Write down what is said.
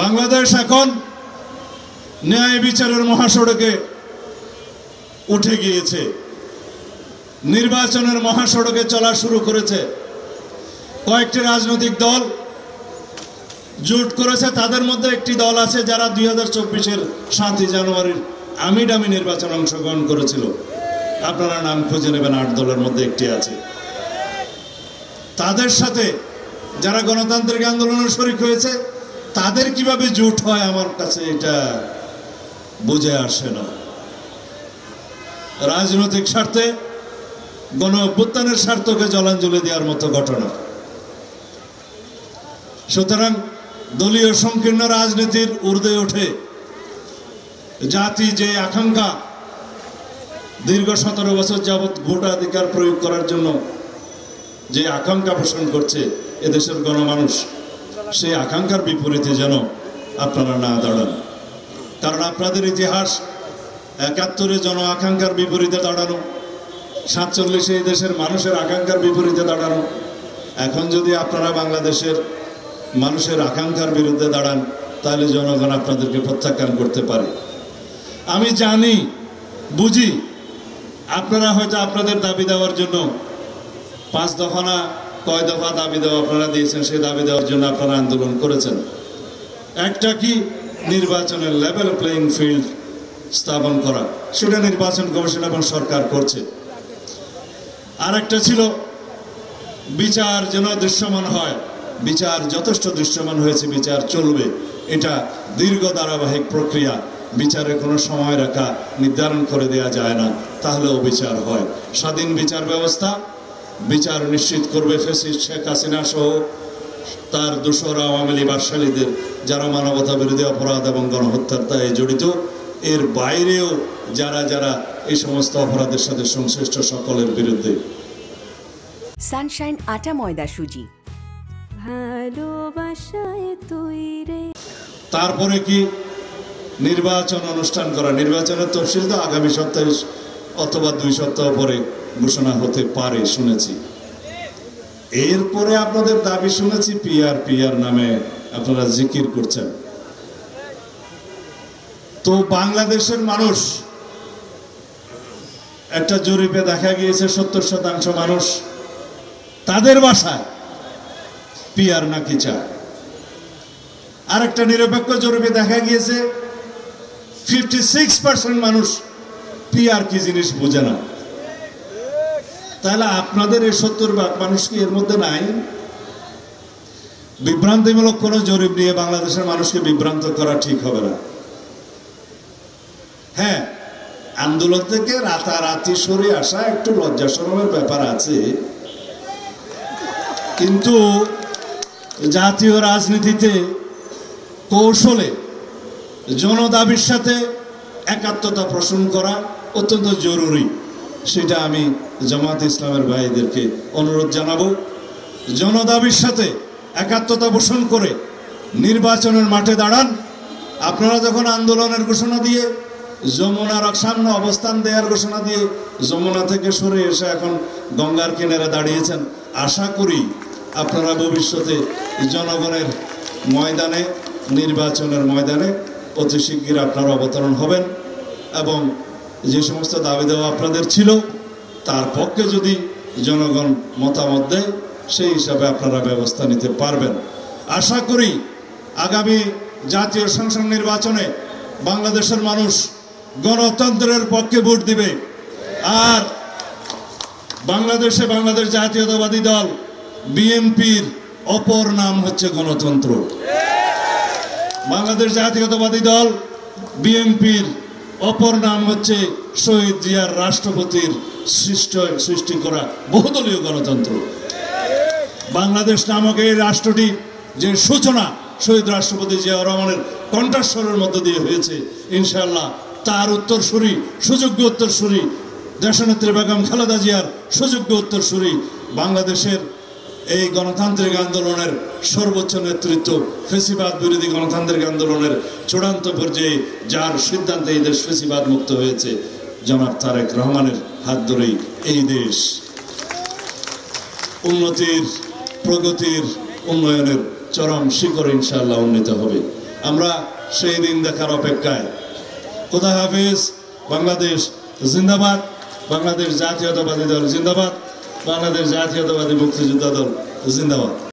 বাংলাদেশ এখন ন্যায় বিচারের মহাসড়কে উঠে গিয়েছে, নির্বাচনের মহাসড়কে চলা শুরু করেছে। কয়েকটি রাজনৈতিক দল জোট করেছে, তাদের মধ্যে একটি দল আছে যারা 2024-এর 7 জানুয়ারির আমিডামি নির্বাচনে অংশগ্রহণ করেছিল। আপনারা নাম খুঁজে নেবেন, 8 দলের মধ্যে একটি আছে। তাদের সাথে যারা গণতান্ত্রিক আন্দোলনের শরিক হয়েছে, তাদের কিভাবে জোট হয় আমার কাছে এটা বুঝে আসে না। রাজনৈতিক স্বার্থে, গণ অভ্যুত্থানের স্বার্থকে জলাঞ্জলি দেওয়ার মতো ঘটনা। সুতরাং দলীয় সংকীর্ণ রাজনীতির ঊর্ধ্বে ওঠে জাতি যে আকাঙ্ক্ষা দীর্ঘ 17 বছর যাবৎ ভোটাধিকার প্রয়োগ করার জন্য যে আকাঙ্ক্ষা পোষণ করছে এদেশের গণমানুষ, সেই আকাঙ্ক্ষার বিপরীতে যেন আপনারা না দাঁড়ান। কারণ আপনাদের ইতিহাস 71-এ জন আকাঙ্ক্ষার বিপরীতে দাঁড়ানো, 47-এ এই দেশের মানুষের আকাঙ্ক্ষার বিপরীতে দাঁড়ানো। এখন যদি আপনারা বাংলাদেশের মানুষের আকাঙ্ক্ষার বিরুদ্ধে দাঁড়ান, তাহলে জনগণ আপনাদেরকে প্রত্যাখ্যান করতে পারে। আমি জানি, বুঝি, আপনারা হয়তো আপনাদের দাবি দেওয়ার জন্য 5 দফা না কয় দফা দাবি দেওয়া আপনারা দিয়েছেন, সেই দাবি দেওয়ার জন্য আপনারা আন্দোলন করেছেন। একটা কি নির্বাচনের লেভেল প্লেইং ফিল্ড স্থাপন করা, সেটা নির্বাচন কমিশন এবং সরকার করছে। আর একটা ছিল বিচার যেন দৃশ্যমান হয়। বিচার যথেষ্ট দৃশ্যমান হয়েছে, বিচার চলবে, এটা দীর্ঘ ধারাবাহিক প্রক্রিয়া। বিচারে কোনো সময় রেখা নির্ধারণ করে দেওয়া যায় না, তাহলেও বিচার হয়। স্বাধীন বিচার ব্যবস্থা বিচার নিশ্চিত করবে ফ্যাসিস্ট শেখ হাসিনা সহ তার দোসর আওয়ামী লীগ বাদশালীদের যারা মানবতা বিরোধী অপরাধ এবং গণহত্যার দায়ে জড়িত, এর বাইরেও যারা যারা এই সমস্ত অপরাধের সাথে সংশ্লিষ্ট সকলের বিরুদ্ধে। সানশাইন আটা ময়দা সুজি, ভালোবাসায় তৈরি। তারপরে কি নির্বাচন অনুষ্ঠান করা। নির্বাচনের তফসিল তো আগামী সপ্তাহে অথবা 2 সপ্তাহ পরে ঘোষণা হতে পারে শুনেছি। এরপরে আপনাদের দাবি শুনেছি পিআর নামে আপনারা জিকির করছেন। তো বাংলাদেশের মানুষ, একটা জরিপে দেখা গিয়েছে 70% মানুষ তাদের ভাষায় পিআর নাকি চায়। আর একটা নিরপেক্ষ জরিপে দেখা গিয়েছে 56% মানুষ পিআর কি জিনিস বোঝে না। তাহলে আপনাদের এই 70% মানুষ কি এর মধ্যে নাই? বিভ্রান্তিমূলক কোন জরিপ নিয়ে বাংলাদেশের মানুষকে বিভ্রান্ত করা ঠিক হবে না। হ্যাঁ, আন্দোলন থেকে রাতারাতি সরে আসা একটু লজ্জা শরমের ব্যাপার আছে, কিন্তু জাতীয় রাজনীতিতে কৌশলে জনদাবির সাথে একাত্মতা পোষণ করা অত্যন্ত জরুরি। সেটা আমি জামায়াতে ইসলামের ভাইদেরকে অনুরোধ জানাবো, জনদাবির সাথে একাত্মতা পোষণ করে নির্বাচনের মাঠে দাঁড়ান। আপনারা যখন আন্দোলনের ঘোষণা দিয়ে যমুনার সামনে অবস্থান দেওয়ার ঘোষণা দিয়ে যমুনা থেকে সরে এসে এখন গঙ্গার কিনারে দাঁড়িয়েছেন, আশা করি আপনারা ভবিষ্যতে জনগণের ময়দানে, নির্বাচনের ময়দানে অতি শিগগির আপনারা অবতরণ হবেন এবং যে সমস্ত দাবি দেওয়া আপনাদের ছিল তার পক্ষে যদি জনগণ মতামত দেয়, সেই হিসাবে আপনারা ব্যবস্থা নিতে পারবেন। আশা করি আগামী জাতীয় সংসদ নির্বাচনে বাংলাদেশের মানুষ গণতন্ত্রের পক্ষে ভোট দিবে। আর বাংলাদেশ জাতীয়তাবাদী দল বিএনপির অপর নাম হচ্ছে গণতন্ত্র। বাংলাদেশ জাতীয়তাবাদী দল বিএনপির অপর নাম হচ্ছে শহীদ জিয়ার রাষ্ট্রপতির সৃষ্টি করা বহুদলীয় গণতন্ত্র। বাংলাদেশ নামক এই রাষ্ট্রটি যে সূচনা শহীদ রাষ্ট্রপতি জিয়াউর রহমানের কণ্ঠস্বরের মধ্য দিয়ে হয়েছে, ইনশাআল্লাহ তার উত্তরসূরি, সুযোগ্য উত্তরসূরি দেশনেত্রী বেগম খালেদা জিয়ার সুযোগ্য উত্তরসূরি বাংলাদেশের এই গণতান্ত্রিক আন্দোলনের সর্বোচ্চ নেতৃত্ব, ফেসিবাদ বিরোধী গণতান্ত্রিক আন্দোলনের চূড়ান্ত পর্যায়ে যার সিদ্ধান্তে এই দেশ ফেসিবাদ মুক্ত হয়েছে, জনাব তারেক রহমানের হাত ধরেই এই দেশ উন্নতির, প্রগতির, উন্নয়নের চরম শিখরে ইনশাআল্লাহ উন্নীত হবে। আমরা সেই দিন দেখার অপেক্ষায়। খোদা হাফিজ। বাংলাদেশ জিন্দাবাদ। বাংলাদেশ জাতীয়তাবাদী দল জিন্দাবাদ। বাংলাদেশ জাতীয়তাবাদী মুক্তিযোদ্ধা দল জিন্দাবাদ।